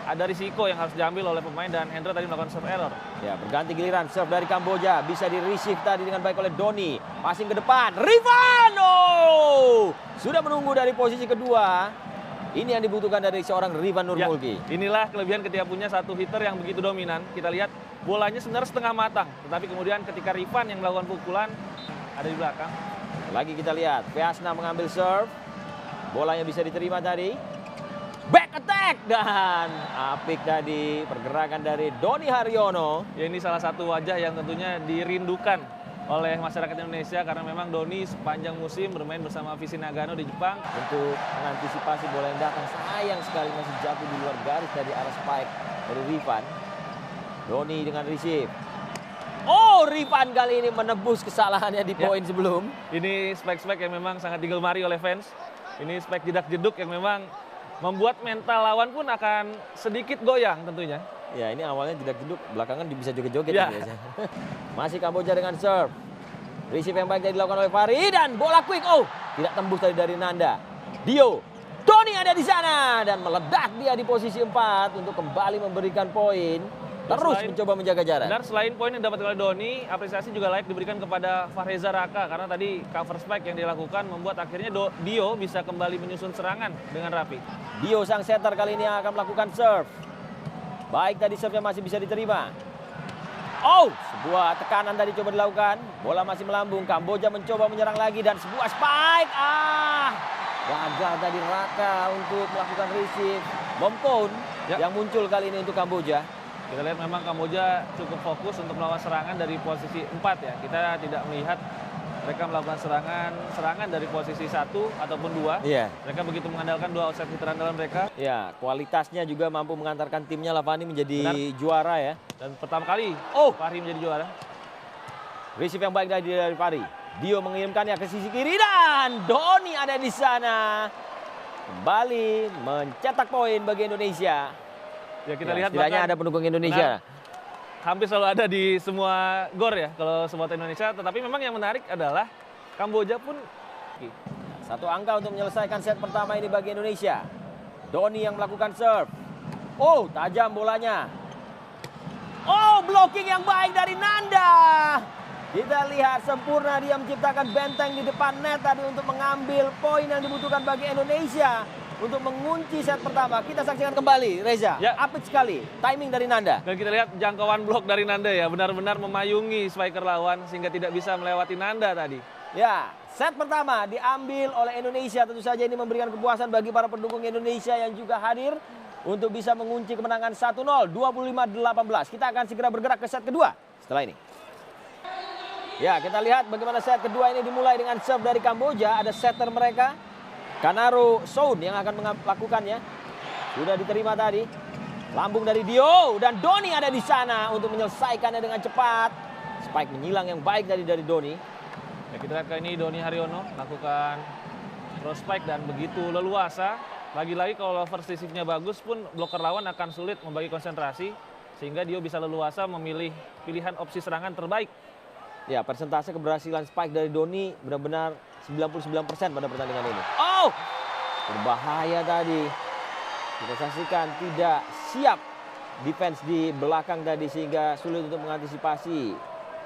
ada risiko yang harus diambil oleh pemain dan Hendra tadi melakukan serve error. Ya, berganti giliran serve dari Kamboja, bisa di-receive tadi dengan baik oleh Doni. Passing ke depan, Rivano sudah menunggu dari posisi kedua. Ini yang dibutuhkan dari seorang Rivan Nurmulki. Ya, inilah kelebihan ketika punya satu hitter yang begitu dominan. Kita lihat bolanya sebenarnya setengah matang, tetapi kemudian ketika Rivan yang melakukan pukulan ada di belakang. Lagi kita lihat, Viasna mengambil serve. Bolanya bisa diterima tadi. Back attack dan apik tadi pergerakan dari Doni Haryono. Ya, ini salah satu wajah yang tentunya dirindukan oleh masyarakat Indonesia karena memang Doni sepanjang musim bermain bersama Vici Nagano di Jepang. Untuk mengantisipasi bola yang datang, sayang sekali masih jatuh di luar garis dari arah spike dari Rivan. Doni dengan receive. Oh, Rivan kali ini menebus kesalahannya di poin sebelum. Ini spike-spike yang memang sangat digemari oleh fans. Ini spike jedak-jeduk yang memang membuat mental lawan pun akan sedikit goyang tentunya. Ya, ini awalnya jedak-jeduk, belakangan bisa joget-joget Ya. biasanya. Masih Kamboja dengan serve. Receive yang baik tadi dilakukan oleh Fahri dan bola quick. Oh, tidak tembus tadi dari Nanda. Dio, Doni ada di sana dan meledak dia di posisi 4 untuk kembali memberikan poin. Terus mencoba menjaga jarak. Benar, selain poin yang dapat oleh Doni, apresiasi juga layak diberikan kepada Fahreza Raka karena tadi cover spike yang dilakukan membuat akhirnya Dio bisa kembali menyusun serangan dengan rapi. Dio sang setter kali ini akan melakukan serve. Baik tadi serve-nya masih bisa diterima. Oh, sebuah tekanan tadi coba dilakukan. Bola masih melambung. Kamboja mencoba menyerang lagi dan sebuah spike. Gagal tadi Raka untuk melakukan receive. Momkon yang muncul kali ini untuk Kamboja. Kita lihat memang Kamboja cukup fokus untuk melawan serangan dari posisi 4 ya. Kita tidak melihat mereka melakukan serangan dari posisi 1 ataupun 2. Iya. Mereka begitu mengandalkan 2 outside hitter andalan mereka. Ya, kualitasnya juga mampu mengantarkan timnya Lavani menjadi juara ya. Dan pertama kali Fahri menjadi juara. Receive yang baik dari Fahri. Dio mengirimkannya ke sisi kiri dan Doni ada di sana. Kembali mencetak poin bagi Indonesia. Ya, kita lihat setidaknya ada pendukung Indonesia. Hampir selalu ada di semua gor ya kalau supporter Indonesia. Tetapi memang yang menarik adalah Kamboja pun satu angka untuk menyelesaikan set pertama ini bagi Indonesia. Doni yang melakukan serve. Oh, tajam bolanya. Oh, blocking yang baik dari Nanda. Kita lihat sempurna dia menciptakan benteng di depan net tadi untuk mengambil poin yang dibutuhkan bagi Indonesia untuk mengunci set pertama. Kita saksikan kembali, Reza. Ya. Apik sekali timing dari Nanda. Dan kita lihat jangkauan blok dari Nanda ya, benar-benar memayungi striker lawan sehingga tidak bisa melewati Nanda tadi. Ya, set pertama diambil oleh Indonesia. Tentu saja ini memberikan kepuasan bagi para pendukung Indonesia yang juga hadir untuk bisa mengunci kemenangan 1-0, 25-18. Kita akan segera bergerak ke set kedua setelah ini. Ya, kita lihat bagaimana set kedua ini dimulai dengan serve dari Kamboja. Ada setter mereka, Kanaro Soun yang akan melakukannya. Sudah diterima tadi. Lambung dari Dio dan Doni ada di sana untuk menyelesaikannya dengan cepat. Spike menyilang yang baik dari Doni. Ya, kita lihat kali ini Doni Haryono melakukan cross spike dan begitu leluasa. Lagi-lagi kalau first receive-nya bagus pun bloker lawan akan sulit membagi konsentrasi sehingga Dio bisa leluasa memilih pilihan opsi serangan terbaik. Ya, persentase keberhasilan spike dari Doni benar-benar 99% pada pertandingan ini. Oh, berbahaya tadi. Kita saksikan tidak siap defense di belakang tadi sehingga sulit untuk mengantisipasi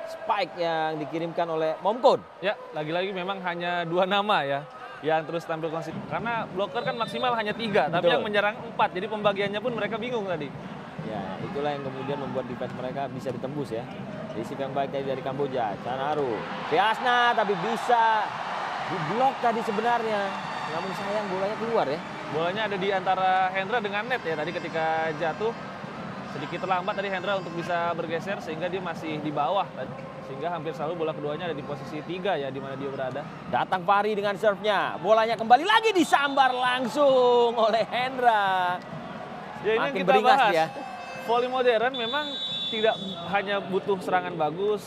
spike yang dikirimkan oleh Momkon. Ya, lagi-lagi memang hanya 2 nama ya yang terus tampil konsisten. Karena bloker kan maksimal hanya 3, tapi yang menyerang 4. Jadi pembagiannya pun mereka bingung tadi. Ya, itulah yang kemudian membuat defense mereka bisa ditembus ya. Receive yang baik tadi dari Kamboja, Chanaru. Viasna tapi bisa diblok tadi sebenarnya. Namun sayang bolanya keluar ya. Bolanya ada di antara Hendra dengan net ya tadi ketika jatuh. Sedikit terlambat tadi Hendra untuk bisa bergeser sehingga dia masih di bawah. Sehingga hampir selalu bola keduanya ada di posisi 3 ya di mana dia berada. Datang Fahri dengan serve-nya. Bolanya kembali lagi disambar langsung oleh Hendra. Ya, ini yang kita bahas. Ya. Volley modern memang tidak hanya butuh serangan bagus,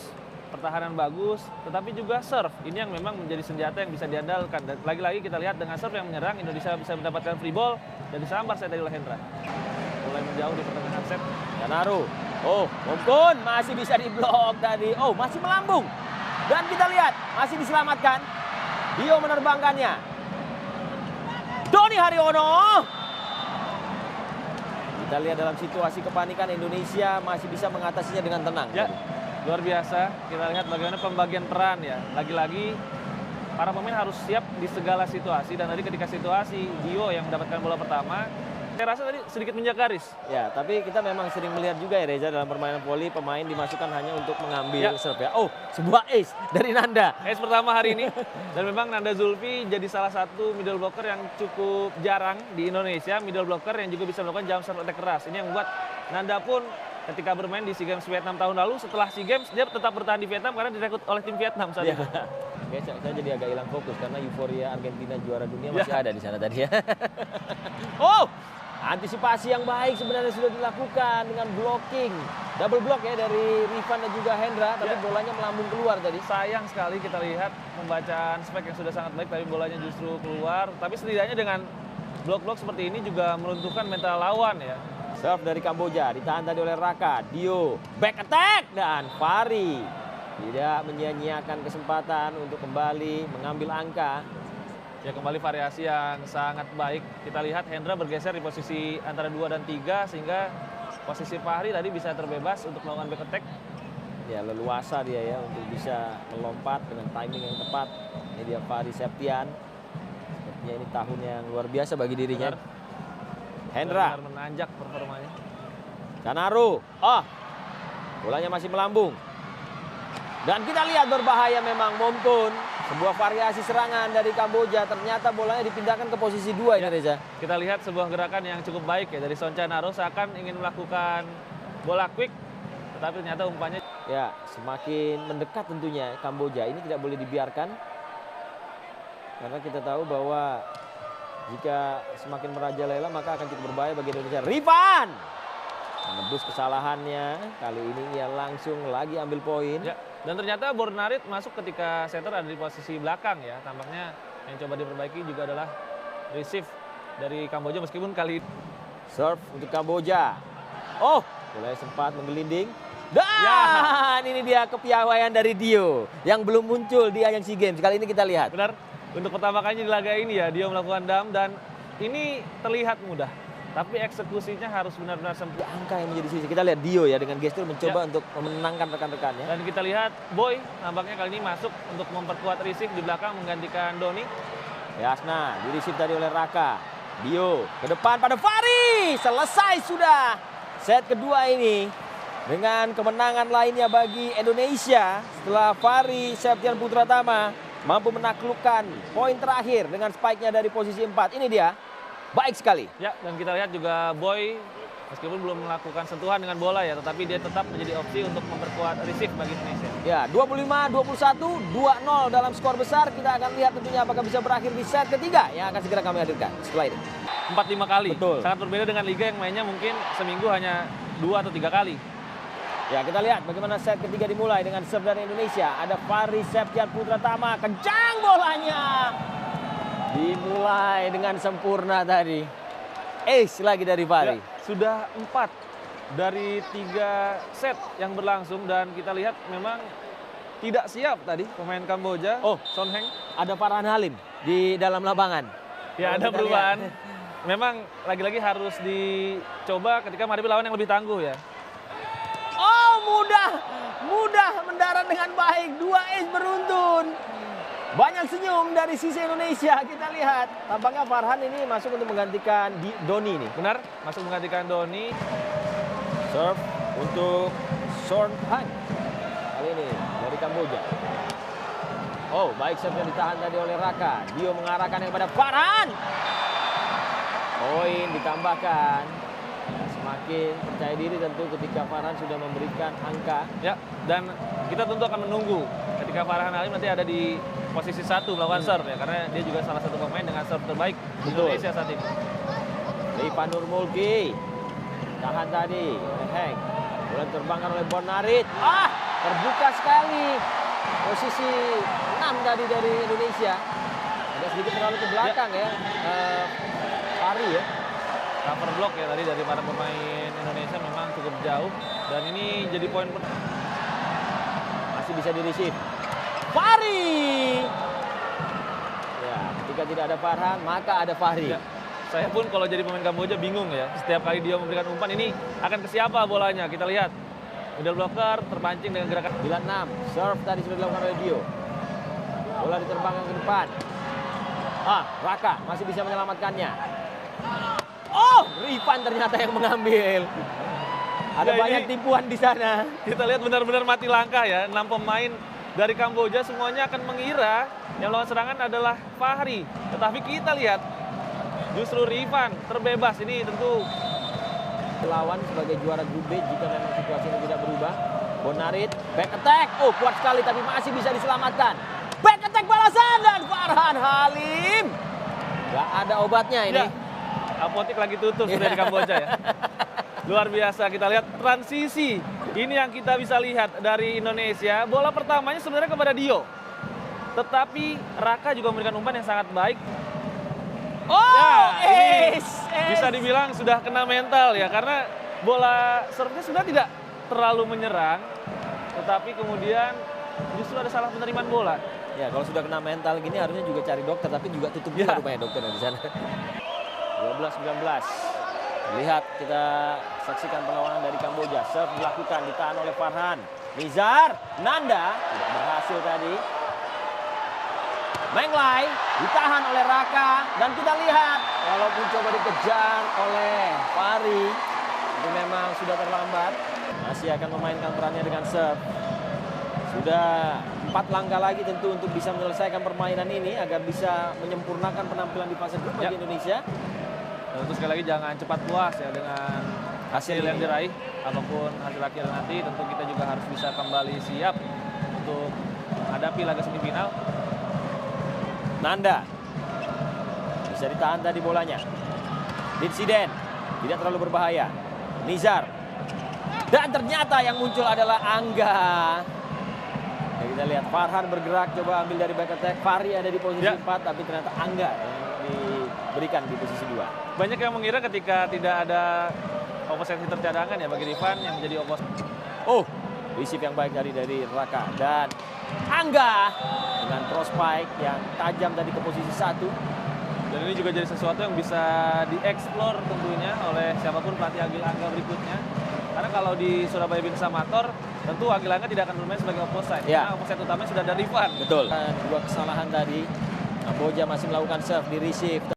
pertahanan bagus, tetapi juga serve. Ini yang memang menjadi senjata yang bisa diandalkan. Dan lagi-lagi kita lihat dengan serve yang menyerang, Indonesia bisa mendapatkan free ball dan disambar set dari oleh Hendra. Mulai menjauh di pertengahan set. Chanaru. Oh, Momkon masih bisa diblok tadi. Oh, masih melambung. Dan kita lihat, masih diselamatkan. Dio menerbangkannya. Doni Haryono. Kita lihat dalam situasi kepanikan Indonesia masih bisa mengatasinya dengan tenang. Ya, luar biasa. Kita lihat bagaimana pembagian peran ya. Lagi-lagi para pemain harus siap di segala situasi. Dan tadi ketika situasi Dio yang mendapatkan bola pertama, saya rasa tadi sedikit menjaga garis. Ya, tapi kita memang sering melihat juga ya Reza dalam permainan voli pemain dimasukkan hanya untuk mengambil serve ya. Oh, sebuah ace dari Nanda. Ace pertama hari ini. Dan memang Nanda Zulfi jadi salah satu middle blocker yang cukup jarang di Indonesia. Middle blocker yang juga bisa melakukan jump serve attack keras. Ini yang membuat Nanda pun ketika bermain di SEA Games Vietnam tahun lalu, setelah SEA Games dia tetap bertahan di Vietnam karena direkrut oleh tim Vietnam saat itu. Oke, saya jadi agak hilang fokus karena euforia Argentina juara dunia masih ada di sana tadi ya. Oh, antisipasi yang baik sebenarnya sudah dilakukan dengan blocking. Double block ya dari Rifan dan juga Hendra, tapi bolanya melambung keluar tadi. Sayang sekali kita lihat pembacaan spek yang sudah sangat baik, tapi bolanya justru keluar. Tapi setidaknya dengan blok-blok seperti ini juga meruntuhkan mental lawan ya. Serve dari Kamboja, ditahan tadi oleh Raka, Dio, back attack, dan Fahri tidak menyia-nyiakan kesempatan untuk kembali mengambil angka. Ya, kembali variasi yang sangat baik. Kita lihat Hendra bergeser di posisi antara 2 dan 3 sehingga posisi Fahri tadi bisa terbebas untuk melakukan back attack. Ya, leluasa dia ya untuk bisa melompat dengan timing yang tepat. Ini dia Fahri Septian. Sepertinya ini tahun yang luar biasa bagi dirinya. Hendra. Benar menanjak performanya. Canaru. Oh, bolanya masih melambung. Dan kita lihat berbahaya memang Momtun. Sebuah variasi serangan dari Kamboja. Ternyata bolanya dipindahkan ke posisi 2 ini Reza. Kita lihat sebuah gerakan yang cukup baik ya dari Son Canaru, seakan ingin melakukan bola quick. Tetapi ternyata umpannya. Ya, semakin mendekat tentunya Kamboja. Ini tidak boleh dibiarkan. Karena kita tahu bahwa jika semakin merajalela maka akan cukup berbahaya bagi Indonesia. Rifan menebus kesalahannya. Kali ini ia langsung lagi ambil poin. Ya, dan ternyata Bornarit masuk ketika center ada di posisi belakang ya. Tampaknya yang coba diperbaiki juga adalah receive dari Kamboja meskipun kali ini. Serve untuk Kamboja. Oh, bolanya sempat menggelinding. Dan ini dia kepiawaian dari Dio yang belum muncul di ajang SEA Games. Kali ini kita lihat. Benar. Untuk pertama kalinya di laga ini ya, dia melakukan dam dan ini terlihat mudah. Tapi eksekusinya harus benar-benar sempurna. Angka yang menjadi sisi. Kita lihat Dio ya dengan gestur mencoba untuk memenangkan rekan-rekannya. Dan kita lihat Boy nampaknya kali ini masuk untuk memperkuat receive di belakang menggantikan Doni. Yasna di receive tadi oleh Raka. Dio ke depan pada Fahri. Selesai sudah set kedua ini. Dengan kemenangan lainnya bagi Indonesia setelah Fahri Septian Putratama mampu menaklukkan poin terakhir dengan spike-nya dari posisi 4. Ini dia. Baik sekali. Ya, dan kita lihat juga Boy meskipun belum melakukan sentuhan dengan bola ya, tetapi dia tetap menjadi opsi untuk memperkuat receive bagi Indonesia. Ya, 25-21, 2-0 dalam skor besar. Kita akan lihat tentunya apakah bisa berakhir di set ketiga yang akan segera kami hadirkan setelah ini. 4-5 kali. Betul. Sangat berbeda dengan liga yang mainnya mungkin seminggu hanya 2 atau 3 kali. Ya, kita lihat bagaimana set ketiga dimulai dengan serve dari Indonesia. Ada Fahri Septian Putratama, kencang bolanya. Dimulai dengan sempurna tadi. Ace lagi dari Fahri. Ya, sudah 4 dari 3 set yang berlangsung dan kita lihat memang tidak siap tadi pemain Kamboja. Oh, Son Heng. ada Farhan Halim di dalam lapangan. Ya, ada perubahan. Memang lagi-lagi harus dicoba ketika menghadapi lawan yang lebih tangguh ya. Oh, mudah mendarat dengan baik. 2 ace beruntun. Banyak senyum dari sisi Indonesia. Kita lihat. Tampaknya Farhan ini masuk untuk menggantikan Doni nih. Benar, masuk menggantikan Doni. Serve untuk Son Heng. Kali ini dari Kamboja. Oh, baik serve yang ditahan tadi oleh Raka. Dio mengarahkan kepada Farhan. Poin ditambahkan. Semakin percaya diri tentu ketika Farhan sudah memberikan angka. Ya, dan kita tentu akan menunggu ketika Farhan Halim nanti ada di posisi 1 melakukan serve ya, karena dia juga salah satu pemain dengan serve terbaik di Indonesia saat ini. Rifan Nurmulki tahan tadi oleh Heng. Bola terbangkan oleh Bornarit. Terbuka sekali. Posisi 6 tadi dari Indonesia. Ada sedikit terlalu ke belakang ya. Fahri ya. Cover block ya tadi dari para pemain Indonesia memang cukup jauh dan ini jadi poin masih bisa di-receive. Fahri. Ya, ketika tidak ada Farhan maka ada Fahri. Ya. Saya pun kalau jadi pemain Kamboja bingung ya. Setiap kali dia memberikan umpan ini akan ke siapa bolanya. Kita lihat. Middle blocker terpancing dengan gerakan. 96, serve tadi sudah dilakukan oleh Dio. Bola diterbangkan ke depan. Raka masih bisa menyelamatkannya. Oh, Rifan ternyata yang mengambil. Ada Ya, banyak tipuan di sana. Kita lihat benar-benar mati langkah ya. 6 pemain dari Kamboja semuanya akan mengira yang lawan serangan adalah Fahri. Tetapi kita lihat justru Rifan terbebas. Ini tentu Lawan sebagai juara grup B jika memang situasi ini tidak berubah. Bonarit, back attack. Oh, kuat sekali tapi masih bisa diselamatkan. Back attack balasan dan Farhan Halim. Gak ada obatnya ini. ya, apotik lagi tutup dari Kamboja ya. Luar biasa, kita lihat transisi. Ini yang kita bisa lihat dari Indonesia. Bola pertamanya sebenarnya kepada Dio. Tetapi Raka juga memberikan umpan yang sangat baik. Oh, ini ace. bisa dibilang sudah kena mental ya. Karena bola serve-nya sebenarnya tidak terlalu menyerang. Tetapi kemudian justru ada salah penerimaan bola. Ya, kalau sudah kena mental gini harusnya juga cari dokter. Tapi juga tutup juga rupanya dokternya di sana. 12-19. Lihat, kita saksikan perlawanan dari Kamboja. Serve dilakukan, ditahan oleh Farhan. Nizar, Nanda, tidak berhasil tadi. Menglai, ditahan oleh Raka. Dan kita lihat, walaupun coba dikejar oleh Fahri, tapi memang sudah terlambat. Masih akan memainkan perannya dengan serve. Sudah 4 langkah lagi tentu untuk bisa menyelesaikan permainan ini agar bisa menyempurnakan penampilan di fase grup bagi Indonesia. Tentu sekali lagi jangan cepat puas ya dengan hasil yang diraih. Apapun hasil akhir nanti tentu kita juga harus bisa kembali siap untuk menghadapi laga semifinal. Nanda bisa ditahan tadi bolanya. Insiden tidak terlalu berbahaya. Nizar, dan ternyata yang muncul adalah Angga. Ya, kita lihat Farhan bergerak coba ambil dari back attack. Fahri ada di posisi 4 tapi ternyata Angga yang diberikan di posisi 2. Banyak yang mengira ketika tidak ada opposite hitter cadangan ya bagi Rifan yang menjadi opposite. Oh, receive yang baik dari Raka dan Angga dengan cross spike yang tajam tadi ke posisi 1. Dan ini juga jadi sesuatu yang bisa dieksplor tentunya oleh siapapun pelatih Agil Angga berikutnya. Karena kalau di Surabaya Bintang Samator, tentu Agil Angga tidak akan bermain sebagai opposite. Ya. Karena opposite utamanya sudah ada Rifan. Betul. Dua kesalahan tadi. Kamboja masih melakukan serve di receive.